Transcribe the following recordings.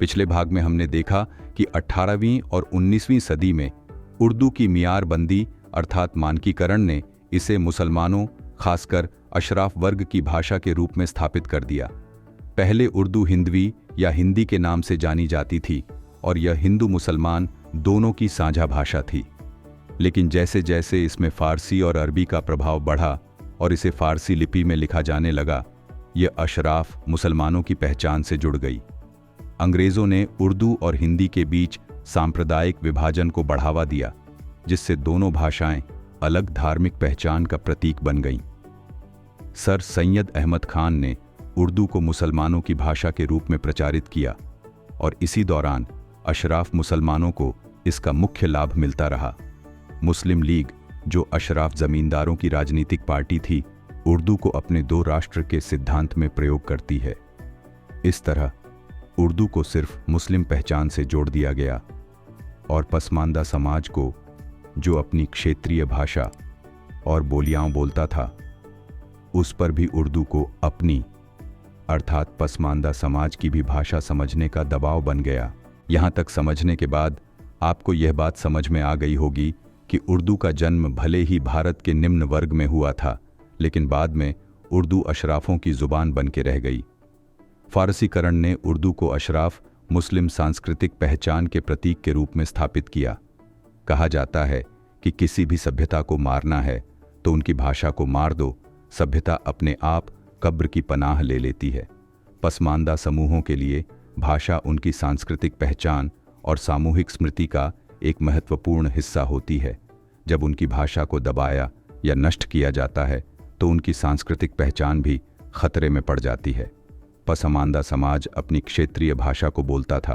पिछले भाग में हमने देखा कि 18वीं और 19वीं सदी में उर्दू की मियारबंदी अर्थात मानकीकरण ने इसे मुसलमानों, खासकर अशराफ वर्ग की भाषा के रूप में स्थापित कर दिया। पहले उर्दू हिंदवी या हिंदी के नाम से जानी जाती थी और यह हिंदू मुसलमान दोनों की साझा भाषा थी। लेकिन जैसे जैसे इसमें फारसी और अरबी का प्रभाव बढ़ा और इसे फारसी लिपि में लिखा जाने लगा, यह अशराफ मुसलमानों की पहचान से जुड़ गई। अंग्रेज़ों ने उर्दू और हिंदी के बीच सांप्रदायिक विभाजन को बढ़ावा दिया, जिससे दोनों भाषाएं अलग धार्मिक पहचान का प्रतीक बन गईं। सर सैयद अहमद खान ने उर्दू को मुसलमानों की भाषा के रूप में प्रचारित किया और इसी दौरान अशराफ मुसलमानों को इसका मुख्य लाभ मिलता रहा। मुस्लिम लीग, जो अशराफ जमींदारों की राजनीतिक पार्टी थी, उर्दू को अपने दो राष्ट्र के सिद्धांत में प्रयोग करती है। इस तरह उर्दू को सिर्फ मुस्लिम पहचान से जोड़ दिया गया और पसमानदा समाज को, जो अपनी क्षेत्रीय भाषा और बोलियां बोलता था, उस पर भी उर्दू को अपनी अर्थात पसमानदा समाज की भी भाषा समझने का दबाव बन गया। यहाँ तक समझने के बाद आपको यह बात समझ में आ गई होगी कि उर्दू का जन्म भले ही भारत के निम्न वर्ग में हुआ था, लेकिन बाद में उर्दू अशराफों की जुबान बन के रह गई। फारसीकरण ने उर्दू को अशराफ मुस्लिम सांस्कृतिक पहचान के प्रतीक के रूप में स्थापित किया। कहा जाता है कि किसी भी सभ्यता को मारना है तो उनकी भाषा को मार दो, सभ्यता अपने आप कब्र की पनाह ले लेती है। पसमानदा समूहों के लिए भाषा उनकी सांस्कृतिक पहचान और सामूहिक स्मृति का एक महत्वपूर्ण हिस्सा होती है। जब उनकी भाषा को दबाया या नष्ट किया जाता है तो उनकी सांस्कृतिक पहचान भी खतरे में पड़ जाती है। पसमानदा समाज अपनी क्षेत्रीय भाषा को बोलता था,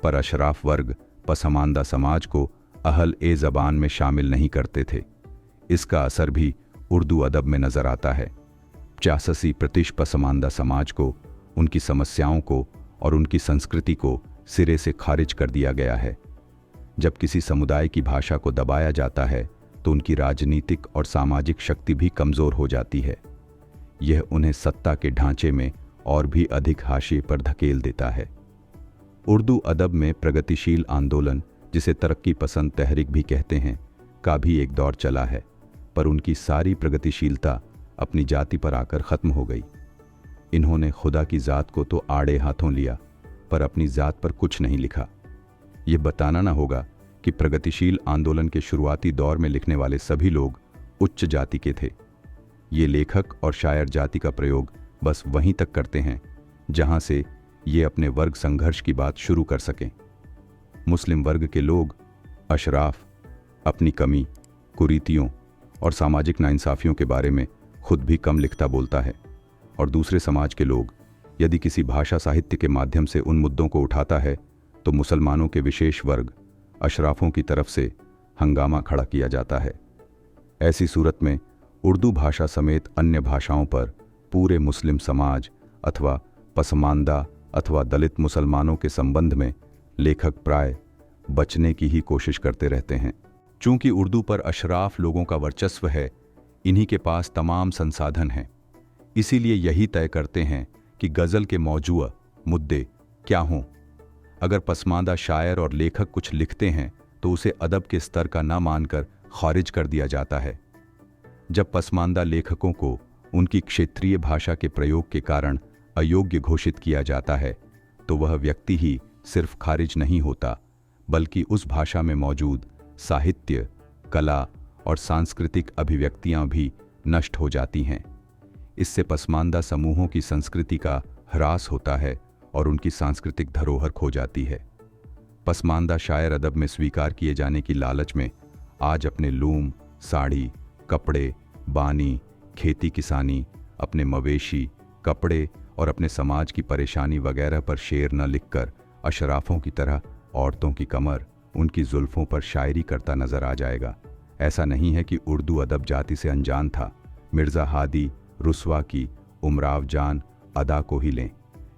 पर अशराफ वर्ग पसमानदा समाज को अहल ए ज़बान में शामिल नहीं करते थे। इसका असर भी उर्दू अदब में नज़र आता है। 85% पसमानदा समाज को, उनकी समस्याओं को और उनकी संस्कृति को सिरे से खारिज कर दिया गया है। जब किसी समुदाय की भाषा को दबाया जाता है तो उनकी राजनीतिक और सामाजिक शक्ति भी कमज़ोर हो जाती है। यह उन्हें सत्ता के ढांचे में और भी अधिक हाशिए पर धकेल देता है। उर्दू अदब में प्रगतिशील आंदोलन, जिसे तरक्की पसंद तहरीक भी कहते हैं, का भी एक दौर चला है, पर उनकी सारी प्रगतिशीलता अपनी जाति पर आकर ख़त्म हो गई। इन्होंने खुदा की ज़ात को तो आड़े हाथों लिया, पर अपनी ज़ात पर कुछ नहीं लिखा। ये बताना ना होगा कि प्रगतिशील आंदोलन के शुरुआती दौर में लिखने वाले सभी लोग उच्च जाति के थे। ये लेखक और शायर जाति का प्रयोग बस वहीं तक करते हैं जहां से ये अपने वर्ग संघर्ष की बात शुरू कर सकें। मुस्लिम वर्ग के लोग, अशराफ, अपनी कमी, कुरीतियों और सामाजिक नाइंसाफियों के बारे में खुद भी कम लिखता बोलता है, और दूसरे समाज के लोग यदि किसी भाषा साहित्य के माध्यम से उन मुद्दों को उठाता है तो मुसलमानों के विशेष वर्ग अशराफों की तरफ से हंगामा खड़ा किया जाता है। ऐसी सूरत में उर्दू भाषा समेत अन्य भाषाओं पर पूरे मुस्लिम समाज अथवा पसमानदा अथवा दलित मुसलमानों के संबंध में लेखक प्राय बचने की ही कोशिश करते रहते हैं। चूंकि उर्दू पर अशराफ लोगों का वर्चस्व है, इन्हीं के पास तमाम संसाधन हैं, इसीलिए यही तय करते हैं कि गज़ल के मौजूआ मुद्दे क्या हों। अगर पसमानदा शायर और लेखक कुछ लिखते हैं तो उसे अदब के स्तर का ना मानकर खारिज कर दिया जाता है। जब पसमानदा लेखकों को उनकी क्षेत्रीय भाषा के प्रयोग के कारण अयोग्य घोषित किया जाता है तो वह व्यक्ति ही सिर्फ खारिज नहीं होता, बल्कि उस भाषा में मौजूद साहित्य, कला और सांस्कृतिक अभिव्यक्तियां भी नष्ट हो जाती हैं। इससे पसमानदा समूहों की संस्कृति का ह्रास होता है और उनकी सांस्कृतिक धरोहर खो जाती है। पसमानदा शायर अदब में स्वीकार किए जाने की लालच में आज अपने लूम, साड़ी, कपड़े, बानी, खेती किसानी, अपने मवेशी, कपड़े और अपने समाज की परेशानी वगैरह पर शेर न लिखकर अशराफों की तरह औरतों की कमर, उनकी जुल्फों पर शायरी करता नजर आ जाएगा। ऐसा नहीं है कि उर्दू अदब जाति से अनजान था। मिर्ज़ा हादी, रुस्वा की उमराव जान अदा को ही लें।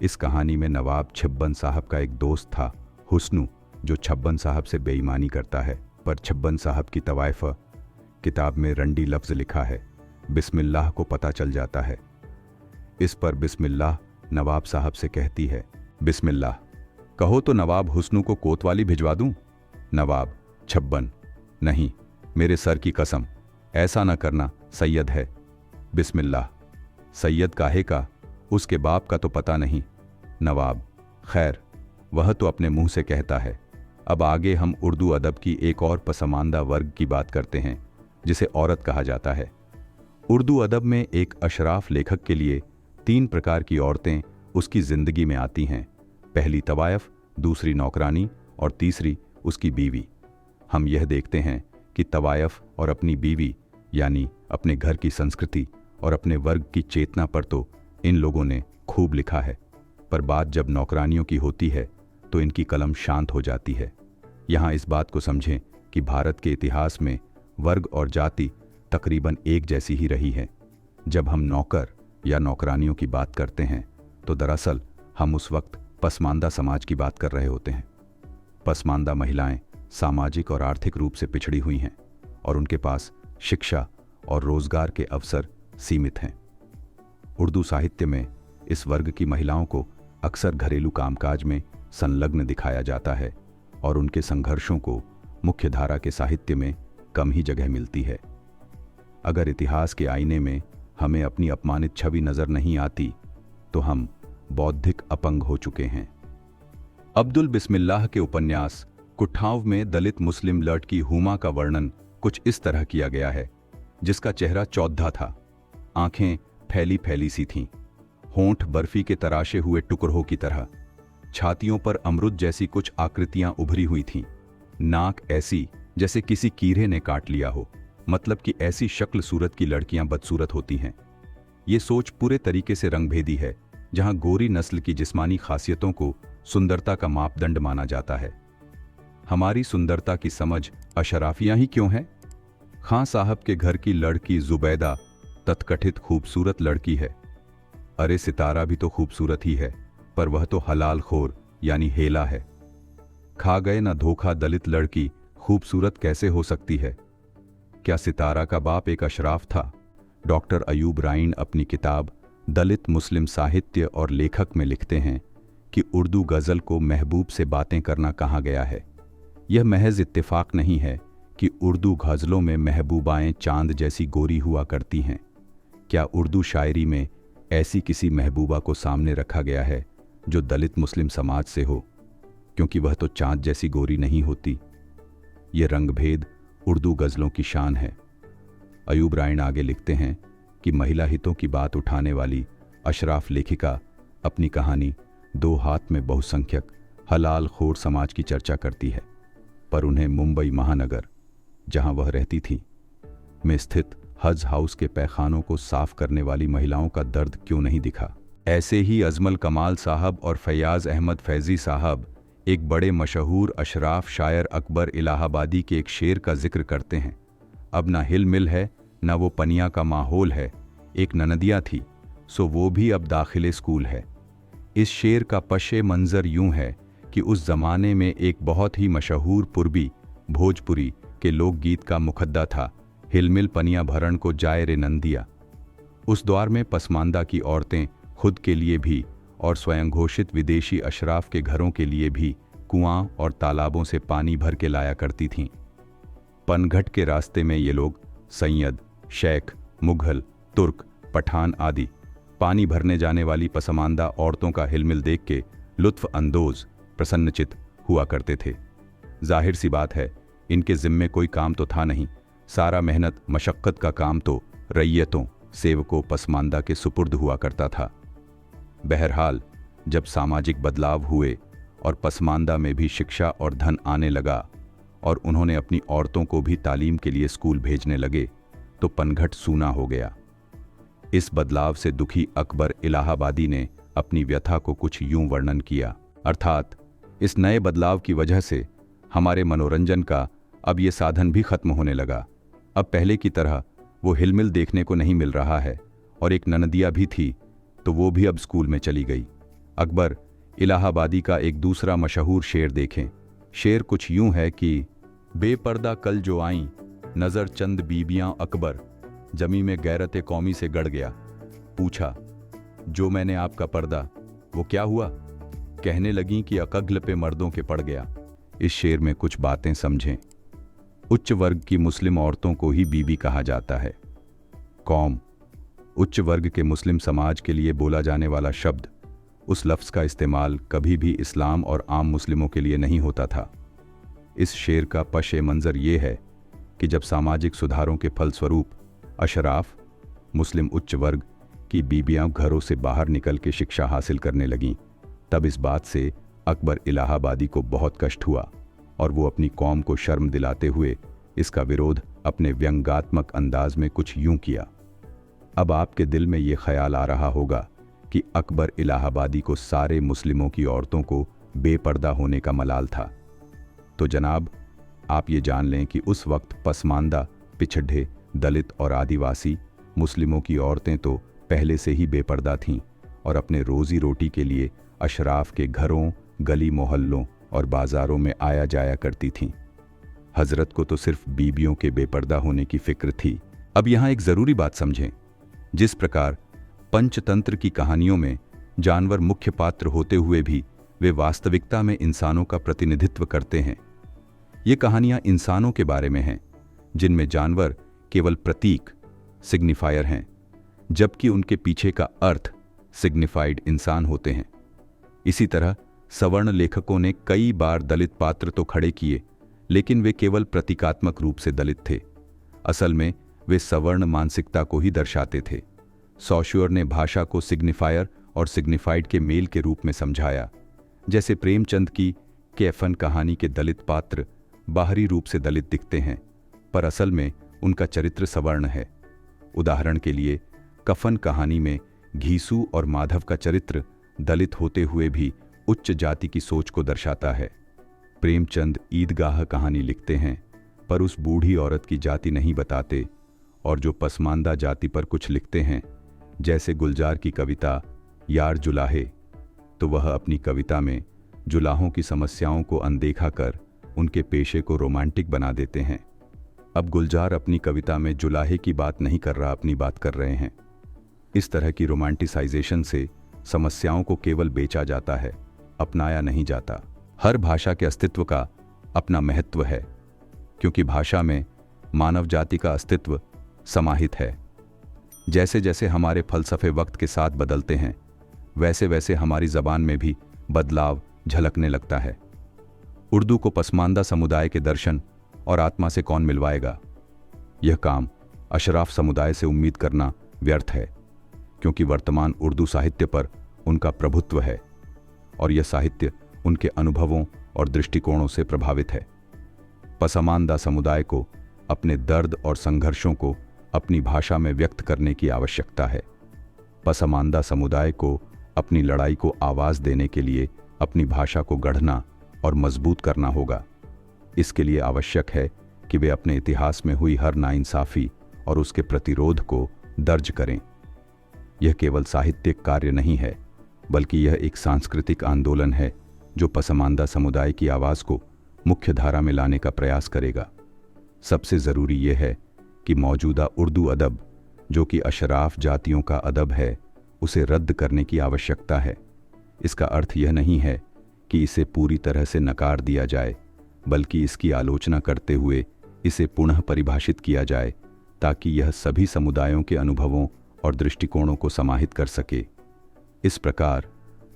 इस कहानी में नवाब छब्बन साहब का एक दोस्त था, हुस्नू, जो छब्बन साहब से बेईमानी करता है, पर छब्बन साहब की तवाइफ किताब में रंडी लफ्ज़ लिखा है। बिस्मिल्लाह को पता चल जाता है। इस पर बिस्मिल्लाह नवाब साहब से कहती है, बिस्मिल्लाह, कहो तो नवाब हुस्नू को कोतवाली भिजवा दूं? नवाब छब्बन, नहीं, मेरे सर की कसम, ऐसा न करना, सैयद है। बिस्मिल्लाह। सैयद काहे का? उसके बाप का तो पता नहीं। नवाब खैर, वह तो अपने मुंह से कहता है। अब आगे हम उर्दू अदब की एक और पसमानदा वर्ग की बात करते हैं, जिसे औरत कहा जाता है। उर्दू अदब में एक अशराफ लेखक के लिए 3 प्रकार की औरतें उसकी जिंदगी में आती हैं। पहली तवायफ, दूसरी नौकरानी और तीसरी उसकी बीवी। हम यह देखते हैं कि तवायफ और अपनी बीवी यानी अपने घर की संस्कृति और अपने वर्ग की चेतना पर तो इन लोगों ने खूब लिखा है, पर बात जब नौकरानियों की होती है तो इनकी कलम शांत हो जाती है। यहाँ इस बात को समझें कि भारत के इतिहास में वर्ग और जाति तकरीबन एक जैसी ही रही है। जब हम नौकर या नौकरानियों की बात करते हैं तो दरअसल हम उस वक्त पसमानदा समाज की बात कर रहे होते हैं। पसमानदा महिलाएं सामाजिक और आर्थिक रूप से पिछड़ी हुई हैं और उनके पास शिक्षा और रोजगार के अवसर सीमित हैं। उर्दू साहित्य में इस वर्ग की महिलाओं को अक्सर घरेलू कामकाज में संलग्न दिखाया जाता है और उनके संघर्षों को मुख्यधारा के साहित्य में कम ही जगह मिलती है। अगर इतिहास के आईने में हमें अपनी अपमानित छवि नजर नहीं आती तो हम बौद्धिक अपंग हो चुके हैं। अब्दुल बिस्मिल्लाह के उपन्यास कुठांव में दलित मुस्लिम लड़की हुमा का वर्णन कुछ इस तरह किया गया है, जिसका चेहरा चौधा था, आंखें फैली फैली सी थीं, होंठ बर्फी के तराशे हुए टुकड़ों की तरह, छातियों पर अमरुद जैसी कुछ आकृतियां उभरी हुई थीं, नाक ऐसी जैसे किसी कीड़े ने काट लिया हो। मतलब कि ऐसी शक्ल सूरत की लड़कियां बदसूरत होती हैं। ये सोच पूरे तरीके से रंगभेदी है, जहां गोरी नस्ल की जिस्मानी खासियतों को सुंदरता का मापदंड माना जाता है। हमारी सुंदरता की समझ अशराफियां ही क्यों है? खां साहब के घर की लड़की जुबैदा तत्कथित खूबसूरत लड़की है। अरे सितारा भी तो खूबसूरत ही है, पर वह तो हलाल खोर यानी हेला है। खा गए ना धोखा दलित लड़की खूबसूरत कैसे हो सकती है? क्या सितारा का बाप एक अशराफ था? डॉक्टर अयूब राइन अपनी किताब दलित मुस्लिम साहित्य और लेखक में लिखते हैं कि उर्दू गज़ल को महबूब से बातें करना कहा गया है। यह महज इत्तेफाक नहीं है कि उर्दू गज़लों में महबूबाएं चांद जैसी गोरी हुआ करती हैं। क्या उर्दू शायरी में ऐसी किसी महबूबा को सामने रखा गया है जो दलित मुस्लिम समाज से हो? क्योंकि वह तो चांद जैसी गोरी नहीं होती। ये रंगभेद उर्दू गज़लों की शान है। अयूब राइन आगे लिखते हैं कि महिला हितों की बात उठाने वाली अशराफ लेखिका अपनी कहानी 2 हाथ में बहुसंख्यक हलाल खोर समाज की चर्चा करती है, पर उन्हें मुंबई महानगर, जहां वह रहती थी, में स्थित हज हाउस के पैखानों को साफ करने वाली महिलाओं का दर्द क्यों नहीं दिखा? ऐसे ही अजमल कमाल साहब और फैयाज अहमद फैजी साहब एक बड़े मशहूर अशराफ शायर अकबर इलाहाबादी के एक शेर का जिक्र करते हैं। अब ना हिल मिल है ना वो पनिया का माहौल है, एक ननदिया थी सो वो भी अब दाखिले स्कूल है। इस शेर का पशे मंजर यूं है कि उस जमाने में एक बहुत ही मशहूर पूर्वी भोजपुरी के लोकगीत का मुखद्दा था, हिलमिल पनिया भरण को जाए रे नंदिया। उस दौर में पसमानदा की औरतें खुद के लिए भी और स्वयं घोषित विदेशी अशराफ के घरों के लिए भी कुआं और तालाबों से पानी भर के लाया करती थीं। पनघट के रास्ते में ये लोग सैयद, शेख, मुगल, तुर्क, पठान आदि पानी भरने जाने वाली पसमानदा औरतों का हिलमिल देख के लुत्फ अंदोज, प्रसन्नचित हुआ करते थे। जाहिर सी बात है, इनके जिम्मे कोई काम तो था नहीं, सारा मेहनत मशक्क़त का काम तो रैयतों, सेवकों, पसमानदा के सुपुर्द हुआ करता था। बहरहाल, जब सामाजिक बदलाव हुए और पसमानदा में भी शिक्षा और धन आने लगा और उन्होंने अपनी औरतों को भी तालीम के लिए स्कूल भेजने लगे, तो पनघट सूना हो गया। इस बदलाव से दुखी अकबर इलाहाबादी ने अपनी व्यथा को कुछ यूं वर्णन किया, अर्थात इस नए बदलाव की वजह से हमारे मनोरंजन का अब ये साधन भी खत्म होने लगा। अब पहले की तरह वो हिलमिल देखने को नहीं मिल रहा है और एक ननदिया भी थी तो वो भी अब स्कूल में चली गई। अकबर इलाहाबादी का एक दूसरा मशहूर शेर देखें। शेर कुछ यूं है कि बेपर्दा कल जो आईं नज़र चंद बीबियां अकबर, जमी में गैरत कौमी से गड़ गया। पूछा, जो मैंने आपका पर्दा वो क्या हुआ? कहने लगीं कि अकग्ल पे मर्दों के पड़ गया। इस शेर में कुछ बातें समझें। उच्च वर्ग की मुस्लिम औरतों को ही बीबी कहा जाता है। कौम। उच्च वर्ग के मुस्लिम समाज के लिए बोला जाने वाला शब्द, उस लफ्ज़ का इस्तेमाल कभी भी इस्लाम और आम मुस्लिमों के लिए नहीं होता था। इस शेर का पश मंज़र ये है कि जब सामाजिक सुधारों के फलस्वरूप अशराफ, मुस्लिम उच्च वर्ग की बीबियां घरों से बाहर निकल के शिक्षा हासिल करने लगीं, तब इस बात से अकबर इलाहाबादी को बहुत कष्ट हुआ और वो अपनी कौम को शर्म दिलाते हुए इसका विरोध अपने व्यंग्यात्मक अंदाज में कुछ यूं किया। अब आपके दिल में ये ख्याल आ रहा होगा कि अकबर इलाहाबादी को सारे मुस्लिमों की औरतों को बेपर्दा होने का मलाल था। तो जनाब, आप ये जान लें कि उस वक्त पसमानदा, पिछड़े, दलित और आदिवासी मुस्लिमों की औरतें तो पहले से ही बेपर्दा थीं और अपने रोजी रोटी के लिए अशराफ के घरों, गली मोहल्लों और बाजारों में आया जाया करती थीं। हजरत को तो सिर्फ बीबियों के बेपर्दा होने की फिक्र थी। अब यहाँ एक ज़रूरी बात समझें। जिस प्रकार पंचतंत्र की कहानियों में जानवर मुख्य पात्र होते हुए भी वे वास्तविकता में इंसानों का प्रतिनिधित्व करते हैं, ये कहानियाँ इंसानों के बारे में हैं जिनमें जानवर केवल प्रतीक, सिग्निफायर हैं, जबकि उनके पीछे का अर्थ, सिग्निफाइड इंसान होते हैं। इसी तरह सवर्ण लेखकों ने कई बार दलित पात्र तो खड़े किए, लेकिन वे केवल प्रतीकात्मक रूप से दलित थे। असल में वे सवर्ण मानसिकता को ही दर्शाते थे। सॉश्योर ने भाषा को सिग्निफायर और सिग्निफाइड के मेल के रूप में समझाया। जैसे प्रेमचंद की कैफन कहानी के दलित पात्र बाहरी रूप से दलित दिखते हैं, पर असल में उनका चरित्र सवर्ण है। उदाहरण के लिए कफन कहानी में घीसू और माधव का चरित्र दलित होते हुए भी उच्च जाति की सोच को दर्शाता है। प्रेमचंद ईदगाह कहानी लिखते हैं, पर उस बूढ़ी औरत की जाति नहीं बताते, और जो पसमानदा जाति पर कुछ लिखते हैं, जैसे गुलजार की कविता यार जुलाहे, तो वह अपनी कविता में जुलाहों की समस्याओं को अनदेखा कर उनके पेशे को रोमांटिक बना देते हैं। अब गुलजार अपनी कविता में जुलाहे की बात नहीं कर रहा, अपनी बात कर रहे हैं। इस तरह की रोमांटिसाइजेशन से समस्याओं को केवल बेचा जाता है, अपनाया नहीं जाता। हर भाषा के अस्तित्व का अपना महत्व है, क्योंकि भाषा में मानव जाति का अस्तित्व समाहित है। जैसे जैसे हमारे फलसफे वक्त के साथ बदलते हैं, वैसे वैसे हमारी ज़बान में भी बदलाव झलकने लगता है। उर्दू को पसमानदा समुदाय के दर्शन और आत्मा से कौन मिलवाएगा? यह काम अशराफ समुदाय से उम्मीद करना व्यर्थ है, क्योंकि वर्तमान उर्दू साहित्य पर उनका प्रभुत्व है और यह साहित्य उनके अनुभवों और दृष्टिकोणों से प्रभावित है। पसमानदा समुदाय को अपने दर्द और संघर्षों को अपनी भाषा में व्यक्त करने की आवश्यकता है। पसमानदा समुदाय को अपनी लड़ाई को आवाज़ देने के लिए अपनी भाषा को गढ़ना और मजबूत करना होगा। इसके लिए आवश्यक है कि वे अपने इतिहास में हुई हर नाइंसाफ़ी और उसके प्रतिरोध को दर्ज करें। यह केवल साहित्यिक कार्य नहीं है, बल्कि यह एक सांस्कृतिक आंदोलन है जो पसमानदा समुदाय की आवाज़ को मुख्य धारा में लाने का प्रयास करेगा। सबसे ज़रूरी यह है कि मौजूदा उर्दू अदब, जो कि अशराफ जातियों का अदब है, उसे रद्द करने की आवश्यकता है। इसका अर्थ यह नहीं है कि इसे पूरी तरह से नकार दिया जाए, बल्कि इसकी आलोचना करते हुए इसे पुनः परिभाषित किया जाए, ताकि यह सभी समुदायों के अनुभवों और दृष्टिकोणों को समाहित कर सके। इस प्रकार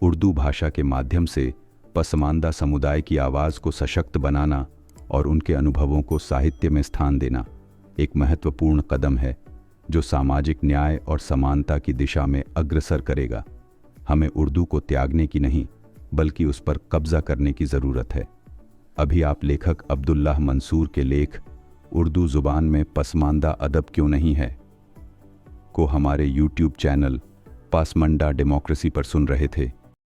उर्दू भाषा के माध्यम से पसमानदा समुदाय की आवाज़ को सशक्त बनाना और उनके अनुभवों को साहित्य में स्थान देना एक महत्वपूर्ण कदम है, जो सामाजिक न्याय और समानता की दिशा में अग्रसर करेगा। हमें उर्दू को त्यागने की नहीं, बल्कि उस पर कब्जा करने की ज़रूरत है। अभी आप लेखक अब्दुल्लाह मंसूर के लेख उर्दू ज़ुबान में पसमानदा अदब क्यों नहीं है को हमारे YouTube चैनल पासमंडा डेमोक्रेसी पर सुन रहे थे।